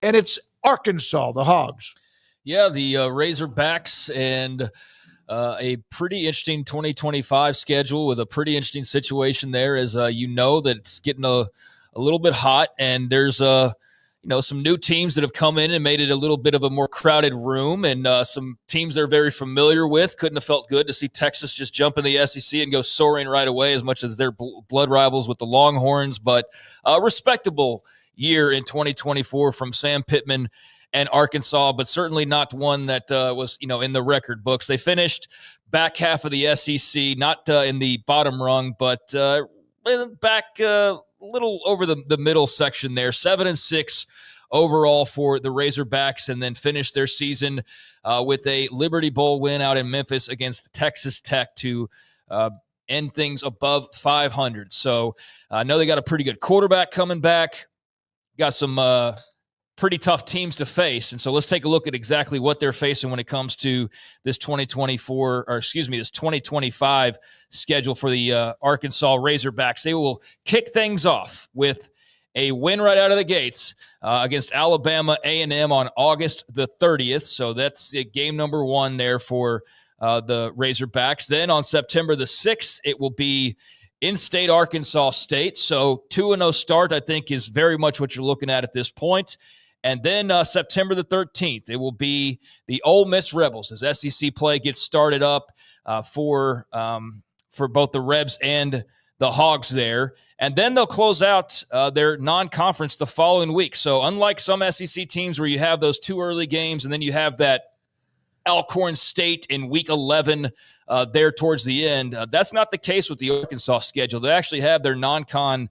and it's Arkansas, the Hogs. Yeah, the Razorbacks, and a pretty interesting 2025 schedule with a pretty interesting situation there, as that it's getting a little bit hot, and there's some new teams that have come in and made it a little bit of a more crowded room, and some teams they're very familiar with. Couldn't have felt good to see Texas just jump in the SEC and go soaring right away, as much as they're blood rivals with the Longhorns, but a respectable year in 2024 from Sam Pittman and Arkansas, but certainly not one that was in the record books. They finished back half of the SEC, not in the bottom rung, but back a little over the middle section there. 7-6 overall for the Razorbacks, and then finished their season with a Liberty Bowl win out in Memphis against Texas Tech to end things above 500. So I know they got a pretty good quarterback coming back. Got some pretty tough teams to face. And so let's take a look at exactly what they're facing when it comes to this 2025 schedule for the Arkansas Razorbacks. They will kick things off with a win right out of the gates against Alabama A&M on August the 30th. So that's game number 1 there for the Razorbacks. Then on September the 6th, it will be in-state Arkansas State. So 2-0 start, I think, is very much what you're looking at this point. And then September the 13th, it will be the Ole Miss Rebels as SEC play gets started up for both the Rebs and the Hogs there. And then they'll close out their non-conference the following week. So unlike some SEC teams where you have those 2 early games and then you have that Alcorn State in week 11 there towards the end, that's not the case with the Arkansas schedule. They actually have their non-con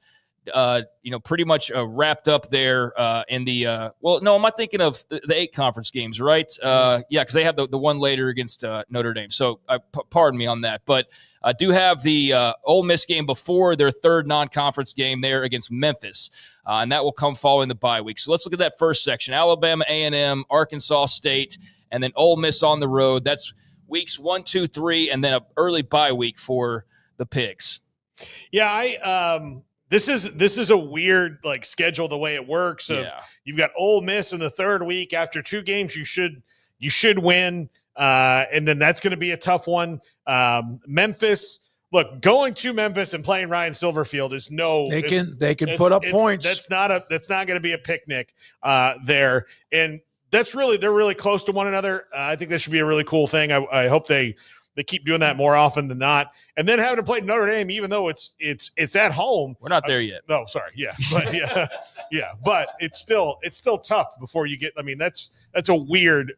pretty much wrapped up there in the am I thinking of the 8 conference games, right? Because they have the one later against Notre Dame. So pardon me on that. But I do have the Ole Miss game before their 3rd non-conference game there against Memphis. And that will come following the bye week. So let's look at that first section. Alabama A&M, Arkansas State, and then Ole Miss on the road. That's weeks 1, 2, 3, and then an early bye week for the Pigs. Yeah, This is a weird schedule the way it works. You've got Ole Miss in the 3rd week. After 2 games, you should win, and then that's going to be a tough one. Memphis, look, going to Memphis and playing Ryan Silverfield is they can put up points. That's not going to be a picnic there, and they're really close to one another. I think this should be a really cool thing. I hope they keep doing that more often than not. And then having to play Notre Dame, even though it's at home. We're not there yet. No, sorry. Yeah. But but it's still tough before you get, that's a weird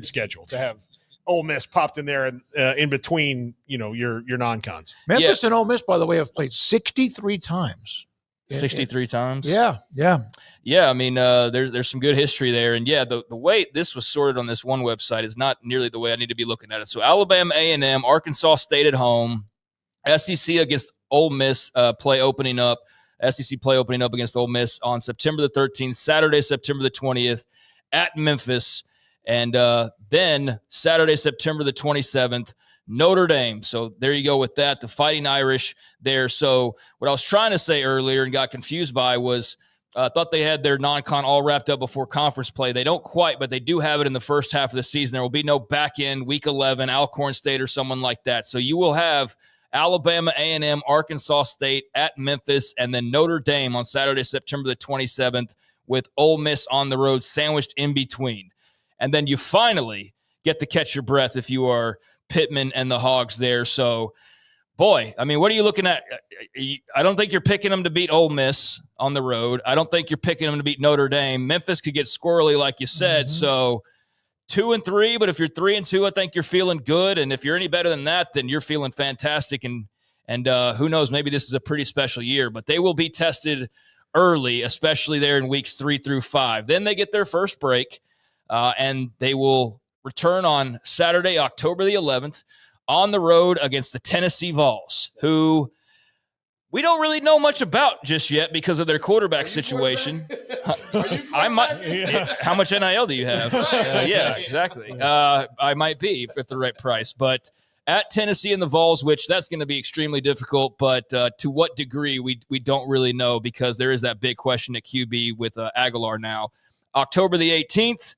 schedule to have Ole Miss popped in there and in between, your non-cons. Memphis and Ole Miss, by the way, have played 63 times. 63 times. Yeah. I mean, there's some good history there, and the way this was sorted on this one website is not nearly the way I need to be looking at it. So Alabama A&M, Arkansas State at home, SEC against Ole Miss play opening up against Ole Miss on September the 13th, Saturday September the 20th at Memphis, and then Saturday September the 27th. Notre Dame. So there you go with that. The Fighting Irish there. So what I was trying to say earlier and got confused by was I thought they had their non-con all wrapped up before conference play. They don't quite, but they do have it in the first half of the season. There will be no back end week 11, Alcorn State or someone like that. So you will have Alabama A&M, Arkansas State at Memphis, and then Notre Dame on Saturday, September the 27th with Ole Miss on the road sandwiched in between. And then you finally get to catch your breath if you are Pittman and the Hogs there. So, boy, I mean, what are you looking at? I don't think you're picking them to beat Ole Miss on the road. I don't think you're picking them to beat Notre Dame. Memphis could get squirrely, like you said. Mm-hmm. So 2-3, but if you're 3-2, I think you're feeling good. And if you're any better than that, then you're feeling fantastic. And who knows, maybe this is a pretty special year, but they will be tested early, especially there in weeks 3 through 5. Then they get their first break, and they will return on Saturday, October the 11th, on the road against the Tennessee Vols, who we don't really know much about just yet because of their quarterback situation. How much NIL do you have? Yeah, exactly. I might be if the right price. But at Tennessee and the Vols, which that's going to be extremely difficult, but to what degree we don't really know because there is that big question at QB with Aguilar now. October the 18th,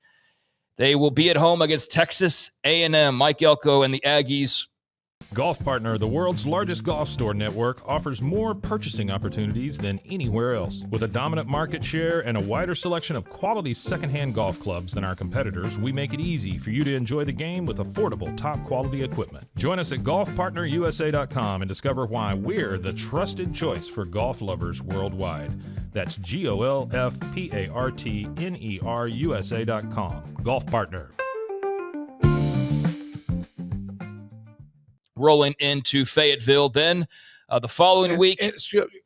they will be at home against Texas A&M. Mike Elko and the Aggies. Golf Partner, the world's largest golf store network, offers more purchasing opportunities than anywhere else. With a dominant market share and a wider selection of quality secondhand golf clubs than our competitors, we make it easy for you to enjoy the game with affordable, top-quality equipment. Join us at golfpartnerusa.com and discover why we're the trusted choice for golf lovers worldwide. That's GOLFPARTNERUSA.com. Golf Partner. Rolling into Fayetteville. Then the following week.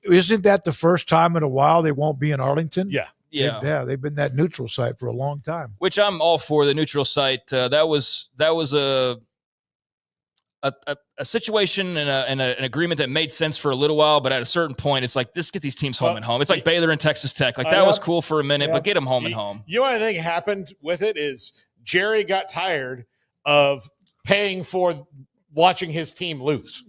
Isn't that the first time in a while they won't be in Arlington? Yeah. They've been that neutral site for a long time. Which I'm all for, the neutral site. That was a situation and an agreement that made sense for a little while, but at a certain point, it's like, let's get these teams home and home. It's like Baylor and Texas Tech. Like, that was cool for a minute, but get them home and home. You know what I think happened with it is Jerry got tired of paying for watching his team lose.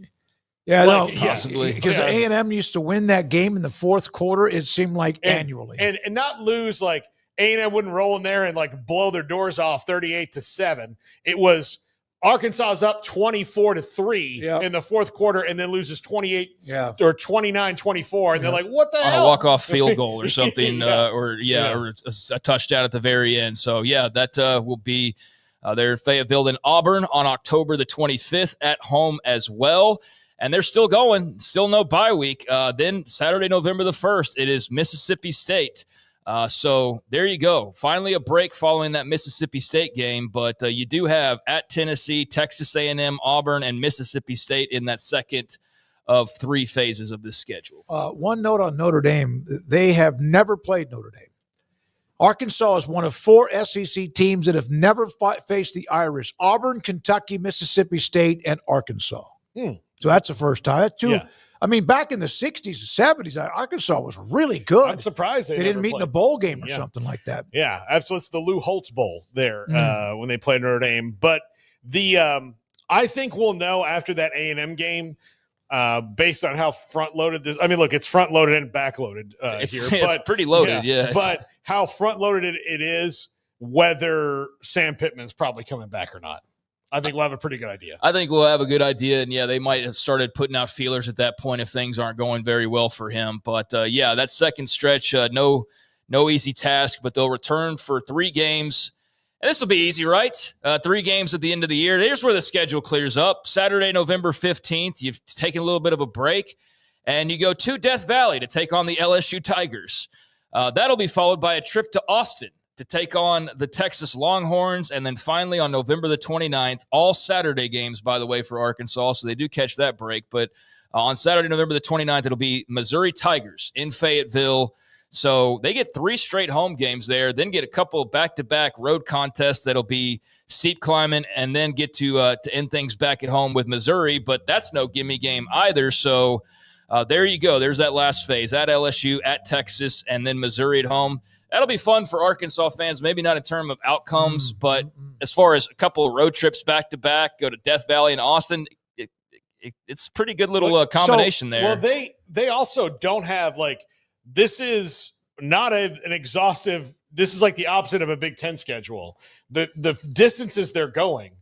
Yeah, possibly. Because A&M used to win that game in the fourth quarter, it seemed like annually. And not lose, like A&M wouldn't roll in there and like blow their doors off 38-7. It was Arkansas's up 24-3 in the fourth quarter and then loses 28 or 29-24. And they're like, what the hell? On a walk-off field goal or something, or a touchdown at the very end. So, that will be they're Fayetteville and Auburn on October the 25th at home as well. And they're still going, still no bye week. Then Saturday, November the 1st, it is Mississippi State. So there you go. Finally a break following that Mississippi State game. But you do have at Tennessee, Texas A&M, Auburn, and Mississippi State in that second of three phases of this schedule. One note on Notre Dame. They have never played Notre Dame. Arkansas is one of four SEC teams that have never faced the Irish: Auburn, Kentucky, Mississippi State, and Arkansas. So that's the first time. That's two. Yeah. I mean, back in the 60s and 70s, Arkansas was really good. I'm surprised they didn't meet in a bowl game or something like that. Yeah, absolutely. It's the Lou Holtz Bowl there when they played Notre Dame. But I think we'll know after that A&M game based on how front-loaded this – I mean, look, it's front-loaded and back-loaded here. It's pretty loaded, But how front-loaded it is, whether Sam Pittman's probably coming back or not. I think we'll have a pretty good idea. I think we'll have a good idea, and they might have started putting out feelers at that point if things aren't going very well for him. But that second stretch, no easy task, but they'll return for 3 games. And this will be easy, right? 3 games at the end of the year. Here's where the schedule clears up. Saturday, November 15th, you've taken a little bit of a break, and you go to Death Valley to take on the LSU Tigers. That'll be followed by a trip to Austin to take on the Texas Longhorns, and then finally on November the 29th, all Saturday games, by the way, for Arkansas, so they do catch that break. But on Saturday, November the 29th, it'll be Missouri Tigers in Fayetteville. So they get 3 straight home games there, then get a couple back-to-back road contests that'll be steep climbing, and then get to end things back at home with Missouri. But that's no gimme game either, so there you go. There's that last phase, at LSU, at Texas, and then Missouri at home. That'll be fun for Arkansas fans, maybe not in terms of outcomes, but as far as a couple of road trips back-to-back, go to Death Valley and Austin, it's a pretty good little combination there. Well, they also don't have, this is not an exhaustive – this is like the opposite of a Big Ten schedule. The distances they're going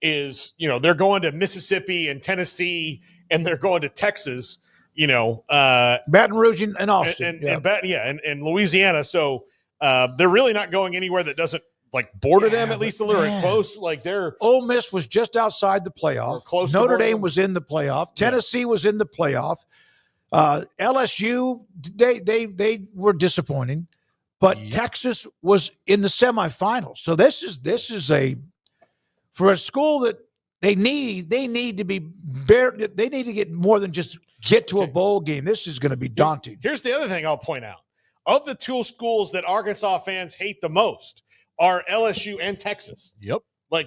is, they're going to Mississippi and Tennessee, and they're going to Texas, Baton Rouge and Austin. And Louisiana. So – they're really not going anywhere that doesn't border them at least a little bit close. Ole Miss was just outside the playoff. Notre Dame was in the playoff. Tennessee was in the playoff. LSU, they were disappointing, but Texas was in the semifinals. So this is for a school that they need to be they need to get more than just get to a bowl game. This is going to be daunting. Here's the other thing I'll point out. Of the 2 schools that Arkansas fans hate the most are LSU and Texas. Yep. They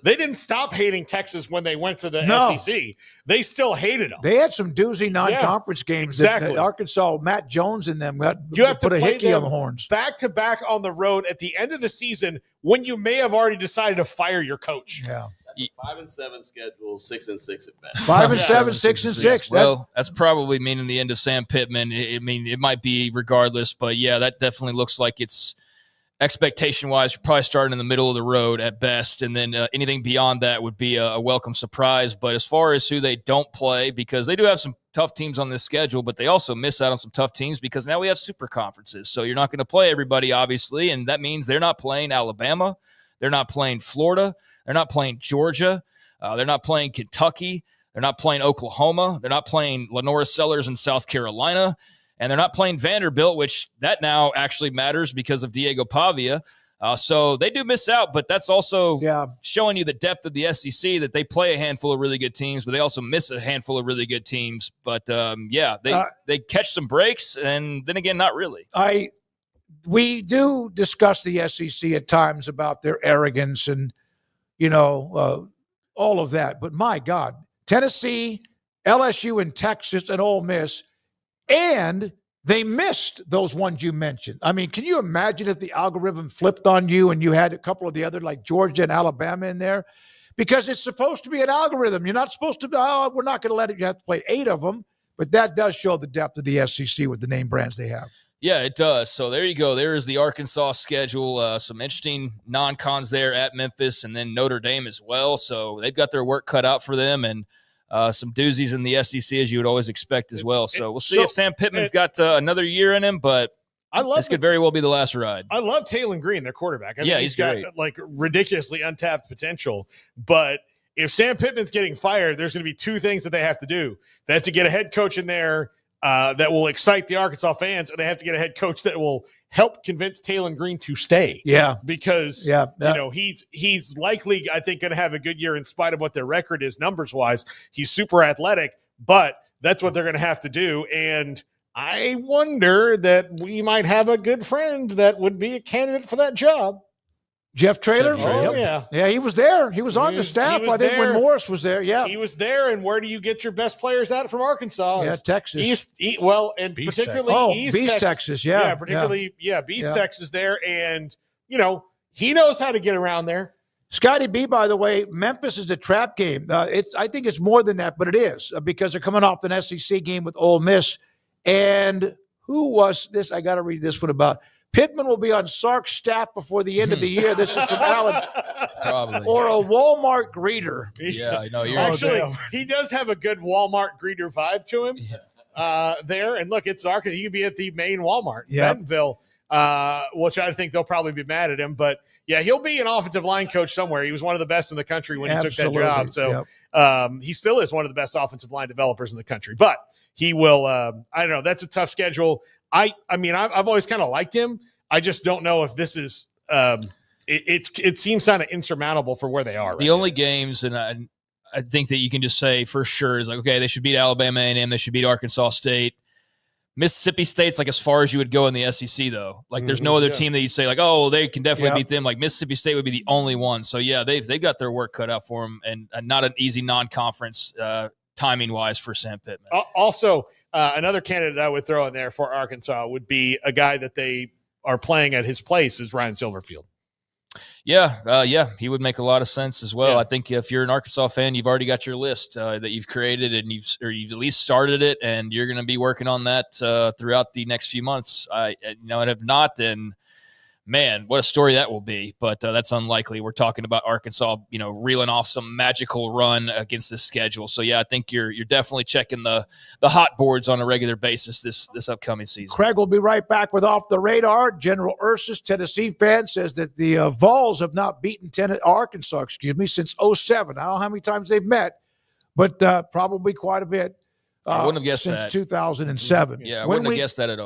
didn't stop hating Texas when they went to the SEC. They still hated them. They had some doozy non-conference games. That Arkansas, Matt Jones and them you have to put a play hickey on the horns. Back-to-back on the road at the end of the season when you may have already decided to fire your coach. Yeah. 5-7 schedule, 6-6 at best. 5-7, 6-6. Well, that's probably meaning the end of Sam Pittman. It might be regardless, but that definitely looks like it's expectation-wise, you're probably starting in the middle of the road at best, and then anything beyond that would be a welcome surprise. But as far as who they don't play, because they do have some tough teams on this schedule, but they also miss out on some tough teams because now we have super conferences. So you're not going to play everybody, obviously, and that means they're not playing Alabama. They're not playing Florida. They're not playing Georgia. They're not playing Kentucky. They're not playing Oklahoma. They're not playing Lenora Sellers in South Carolina. And they're not playing Vanderbilt, which that now actually matters because of Diego Pavia. So they do miss out, but that's also showing you the depth of the SEC, that they play a handful of really good teams, but they also miss a handful of really good teams. But, they catch some breaks, and then again, not really. We do discuss the SEC at times about their arrogance and, all of that. But, my God, Tennessee, LSU, and Texas and Ole Miss, and they missed those ones you mentioned. I mean, can you imagine if the algorithm flipped on you and you had a couple of the other, like Georgia and Alabama in there? Because it's supposed to be an algorithm. You're not supposed to, we're not going to let it, you have to play 8 of them. But that does show the depth of the SEC with the name brands they have. Yeah, it does. So there you go. There is the Arkansas schedule. Some interesting non-cons there at Memphis, and then Notre Dame as well. So they've got their work cut out for them, and some doozies in the SEC, as you would always expect as well. So we'll see if Sam Pittman's got another year in him, but this could very well be the last ride. I love Taylon Green, their quarterback. I mean, he's got like ridiculously untapped potential. But if Sam Pittman's getting fired, there's going to be 2 things that they have to do. They have to get a head coach in there that will excite the Arkansas fans, and they have to get a head coach that will help convince Taylon Green to stay. Yeah. Because, he's likely, I think, going to have a good year in spite of what their record is numbers-wise. He's super athletic, but that's what they're going to have to do. And I wonder that we might have a good friend that would be a candidate for that job. Jeff Traylor? Oh, yeah. Yeah, he was there. He was on the staff, I think, when Morris was there. Yeah. He was there, and where do you get your best players out from Arkansas? Yeah, Texas. Particularly East Texas. Yeah, particularly, Beast Texas there. And, he knows how to get around there. Scotty B, by the way, Memphis is a trap game. I think it's more than that, but it is because they're coming off an SEC game with Ole Miss. And who was this? I got to read this one about. Pittman will be on Sark's staff before the end of the year. This is from Alan. Probably. Or a Walmart greeter. Yeah, I know. Actually, he does have a good Walmart greeter vibe to him there. And look, it's Arkansas. He could be at the main Walmart in Bentonville, which I think they'll probably be mad at him. But, yeah, he'll be an offensive line coach somewhere. He was one of the best in the country when he took that job. So he still is one of the best offensive line developers in the country. But he will I don't know. That's a tough schedule. I mean, I've always kind of liked him. I just don't know if this is it seems kind of insurmountable for where they are. The only games, and I think that you can just say for sure is like, okay, they should beat Alabama A&M. They should beat Arkansas State. Mississippi State's like as far as you would go in the SEC, though. Like there's no other team that you'd say like, oh, they can definitely beat them. Like Mississippi State would be the only one. So, yeah, they've got their work cut out for them, and not an easy non-conference timing-wise for Sam Pittman. Also, another candidate I would throw in there for Arkansas would be a guy that they are playing at his place is Ryan Silverfield. Yeah, he would make a lot of sense as well. Yeah. I think if you're an Arkansas fan, you've already got your list that you've created, and you've at least started it, and you're going to be working on that throughout the next few months. And if not, then man, what a story that will be. But that's unlikely. We're talking about Arkansas, reeling off some magical run against this schedule. So yeah, I think you're definitely checking the hot boards on a regular basis this upcoming season. Craig will be right back with Off the Radar. General Ursus, Tennessee fan, says that the Vols have not beaten Arkansas, since 2007. I don't know how many times they've met, but probably quite a bit. I wouldn't have guessed since that. 2007. Yeah, I wouldn't have guessed that at all.